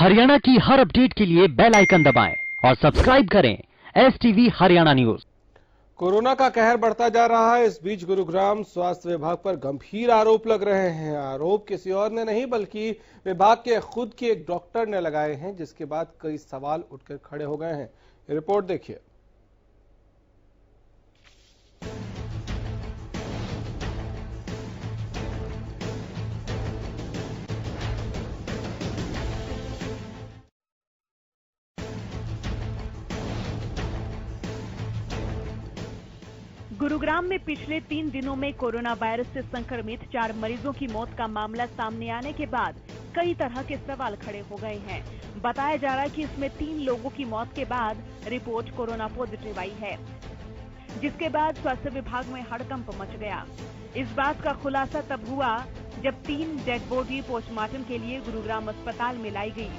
हरियाणा की हर अपडेट के लिए बेल आइकन दबाएं और सब्सक्राइब करें STV हरियाणा न्यूज। कोरोना का कहर बढ़ता जा रहा है। इस बीच गुरुग्राम स्वास्थ्य विभाग पर गंभीर आरोप लग रहे हैं। आरोप किसी और ने नहीं बल्कि विभाग के खुद के एक डॉक्टर ने लगाए हैं, जिसके बाद कई सवाल उठकर खड़े हो गए हैं। रिपोर्ट देखिए। गुरुग्राम में पिछले 3 दिनों में कोरोना वायरस से संक्रमित 4 मरीजों की मौत का मामला सामने आने के बाद कई तरह के सवाल खड़े हो गए हैं। बताया जा रहा है कि इसमें 3 लोगों की मौत के बाद रिपोर्ट कोरोना पॉजिटिव आई है, जिसके बाद स्वास्थ्य विभाग में हड़कंप मच गया। इस बात का खुलासा तब हुआ जब 3 डेड बॉडी पोस्टमार्टम के लिए गुरुग्राम अस्पताल में लाई गई।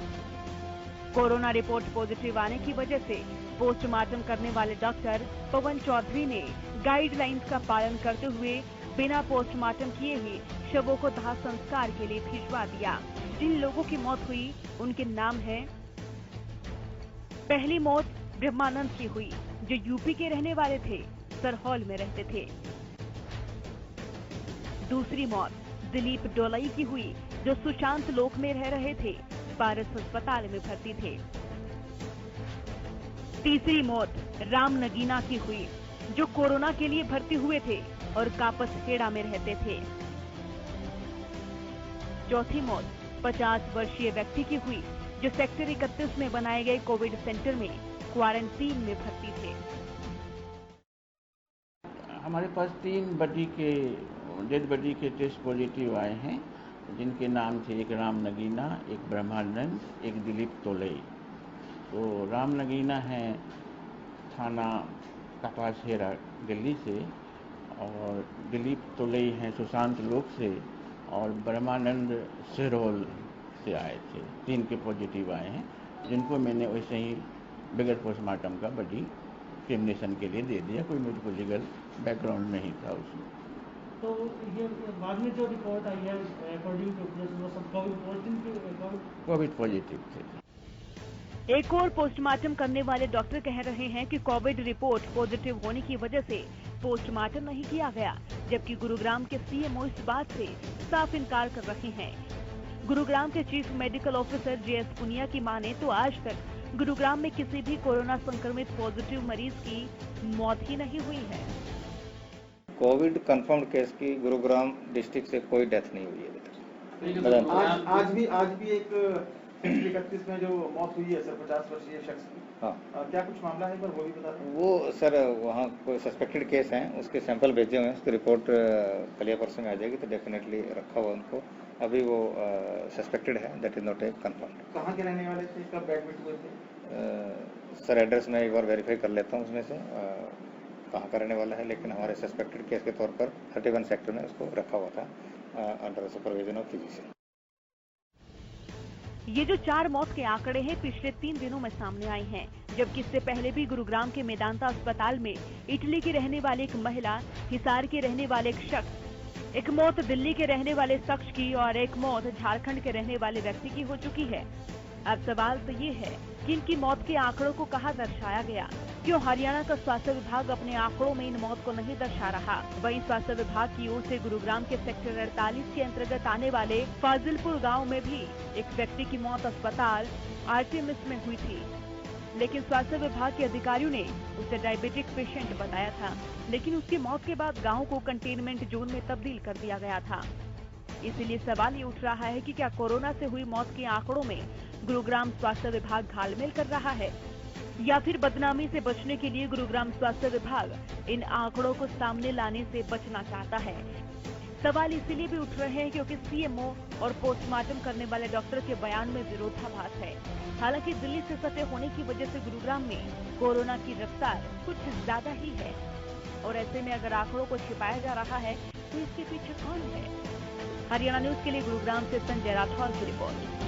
कोरोना रिपोर्ट पॉजिटिव आने की वजह से पोस्टमार्टम करने वाले डॉक्टर पवन चौधरी ने गाइडलाइंस का पालन करते हुए बिना पोस्टमार्टम किए ही शवों को दाह संस्कार के लिए भिजवा दिया। जिन लोगों की मौत हुई उनके नाम हैं। पहली मौत ब्रह्मानंद की हुई, जो यूपी के रहने वाले थे, सरहौल में रहते थे। दूसरी मौत दिलीप डोलई की हुई, जो सुशांत लोक में रह रहे थे, पारस अस्पताल में भर्ती थे। तीसरी मौत राम नगीना की हुई, जो कोरोना के लिए भर्ती हुए थे और कापस खेड़ा में रहते थे। चौथी मौत 50 वर्षीय व्यक्ति की हुई, जो सेक्टर 31 में बनाए गए कोविड सेंटर में क्वारंटीन में भर्ती थे। हमारे पास 3 डेड बॉडी के टेस्ट पॉजिटिव आए हैं, जिनके नाम थे एक राम नगीना, एक ब्रह्मानंद, एक दिलीप तोलई। तो राम नगीना है थाना कापासहेड़ा दिल्ली से, और दिलीप तोलई हैं सुशांत लोक से, और ब्रह्मानंद सिरौल से आए थे। 3 के पॉजिटिव आए हैं, जिनको मैंने वैसे ही बगैर पोस्टमार्टम का बॉडी क्रिमिनेशन के लिए दे दिया। कोई मुझको लीगल बैकग्राउंड नहीं था उसमें। तो ये बाद में जो रिपोर्ट आई है अकॉर्डिंग टू वो सब कोविड पॉजिटिव थे। एक और पोस्टमार्टम करने वाले डॉक्टर कह रहे हैं कि कोविड रिपोर्ट पॉजिटिव होने की वजह से पोस्टमार्टम नहीं किया गया, जबकि गुरुग्राम के CMO इस बात से साफ इनकार कर रहे हैं। गुरुग्राम के chief medical officer JS Punia की माने तो आज तक गुरुग्राम में किसी भी कोरोना संक्रमित पॉजिटिव मरीज की मौत ही नहीं हुई है। कोविड कंफर्म्ड केस की गुरुग्राम डिस्ट्रिक्ट से कोई डेथ नहीं हुई है। आज भी एक 31 में जो मौत हुई है सर 50 वर्षीय शख्स की। हाँ, क्या कुछ मामला है पर वो भी बता दें। वो सर वहाँ कोई सस्पेक्टेड केस हैं, उसके सैंपल भेजे हुए हैं, उसकी रिपोर्ट कल या परसों में आ जाएगी, तो डेफिनेटली रखा हुआ उनको। अभी वो सस्पेक्टेड है, that is not a confirmed. कहाँ के रहने वाले थे, कब एडमिट हुए थे? सर एड्रेस में एक बार वेरीफाई कर लेता हूँ उसमें से कहाँ का रहने वाला है, लेकिन हमारे सस्पेक्टेड केस के तौर पर 31 सेक्टर में उसको रखा हुआ था अंडर सुपरविजन ऑफ फिजिशियन। ये जो 4 मौत के आंकड़े हैं पिछले 3 दिनों में सामने आए हैं, जबकि इससे पहले भी गुरुग्राम के मेदांता अस्पताल में इटली की रहने वाली एक महिला, हिसार के रहने वाले एक शख्स, एक मौत दिल्ली के रहने वाले शख्स की और एक मौत झारखंड के रहने वाले व्यक्ति की हो चुकी है। अब सवाल तो ये है कि इनकी मौत के आंकड़ों को कहाँ दर्शाया गया? क्यों हरियाणा का स्वास्थ्य विभाग अपने आंकड़ों में इन मौत को नहीं दर्शा रहा? वहीं स्वास्थ्य विभाग की ओर से गुरुग्राम के सेक्टर 48 के अंतर्गत आने वाले फाजिलपुर गांव में भी एक व्यक्ति की मौत अस्पताल RTMS में हुई थी, लेकिन स्वास्थ्य विभाग के अधिकारियों ने उसे डायबिटिक पेशेंट बताया था, लेकिन उसकी मौत के बाद गाँव को कंटेनमेंट जोन में तब्दील कर दिया गया था। इसीलिए सवाल ये उठ रहा है कि क्या कोरोना से हुई मौत के आंकड़ों में गुरुग्राम स्वास्थ्य विभाग घालमेल कर रहा है, या फिर बदनामी से बचने के लिए गुरुग्राम स्वास्थ्य विभाग इन आंकड़ों को सामने लाने से बचना चाहता है। सवाल इसीलिए भी उठ रहे हैं क्योंकि CMO और पोस्टमार्टम करने वाले डॉक्टर के बयान में विरोधाभास है। हालांकि दिल्ली से सटे होने की वजह से गुरुग्राम में कोरोना की रफ्तार कुछ ज्यादा ही है, और ऐसे में अगर आंकड़ों को छिपाया जा रहा है तो इसके पीछे कौन है? हरियाणा न्यूज के लिए गुरुग्राम से संजय राठौर की रिपोर्ट।